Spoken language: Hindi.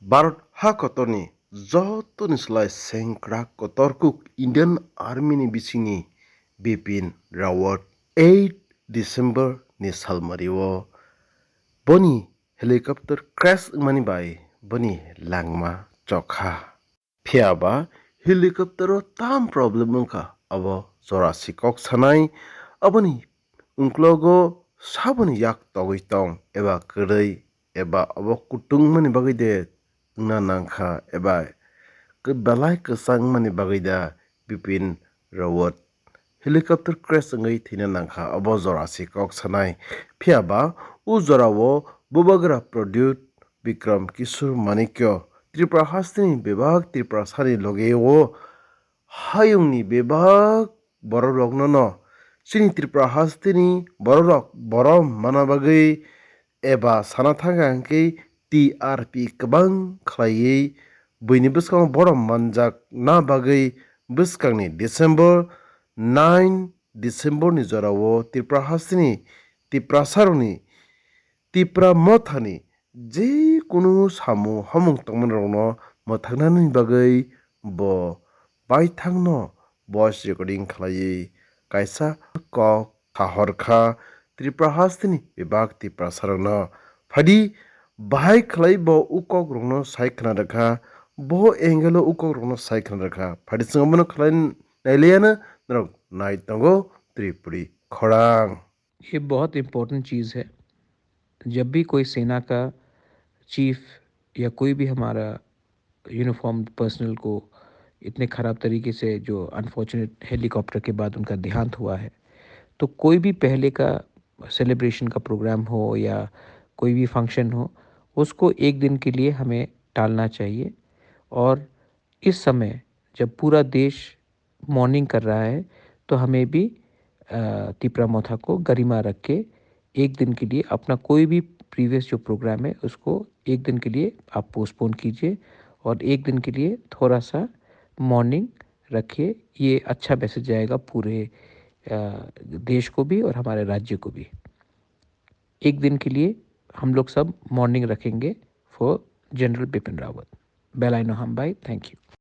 भारत हाकतनि जतनि स्लाय सेंग्रा कतरकुक इंडियन आर्मी नि बिसिनि बिपिन रावत 8 डिसेम्बर नि सालमारिओ बनि हेलीकॉप्टर क्रैश मनी बाय बनि लांगमा चौखा फियाबा हेलीकॉप्टरो ताम प्रॉब्लम का अब जरासी कॉक सनाई अबनि उंक्लोगो साबनि याक तगै तong एबा कडै एबा अब कुटुंग मनि bagay de na nangkha एबा balai kesang mani bagida bipin rawat helicopter crash ngai thina nangkha abo jorasi kok sanai phiaba u jorao bubagra produce Vikram Kishore Manikyo Tripura hastini bebag Tripura sani logeo hayungni bebag borok no sini Tripura hastini borok borom manabagui eba sana thanga angke TRP kabang khlaiyi buini bwskang borom manjak na bagui bwskangni December 9 December ni jorao Tripura hastini Tripura saroni Tripura mothani je kunu samu hamung tongman rokno mothaknani bagui bo baithangno voice recording khlaiyi kaisa kok thahorkha Tripura hastini bebag Tripura sarokno phadi bahai khlai bo ukok rokno sai khna rakha bo engelo ukok rokno sai khna rakha phadi singmono khlai naileyana narok nai tongo Tripuri khorang ये बहुत इम्पोर्टेंट चीज़ है। जब भी कोई सेना का चीफ या कोई भी हमारा यूनिफॉर्म पर्सनल को इतने ख़राब तरीके से जो अनफॉर्चुनेट हेलीकॉप्टर के बाद उनका देहांत हुआ है, तो कोई भी पहले का सेलिब्रेशन का प्रोग्राम हो या कोई भी फंक्शन हो, उसको एक दिन के लिए हमें टालना चाहिए। और इस समय जब पूरा देश मॉर्निंग कर रहा है, तो हमें भी तिपरा मोथा को गरिमा रख के एक दिन के लिए अपना कोई भी प्रीवियस जो प्रोग्राम है उसको एक दिन के लिए आप पोस्टपोन कीजिए और एक दिन के लिए थोड़ा सा मॉर्निंग रखिए। ये अच्छा मैसेज जाएगा पूरे देश को भी और हमारे राज्य को भी। एक दिन के लिए हम लोग सब मॉर्निंग रखेंगे फॉर जनरल बिपिन रावत। बेलाइनो हम भाई, थैंक यू।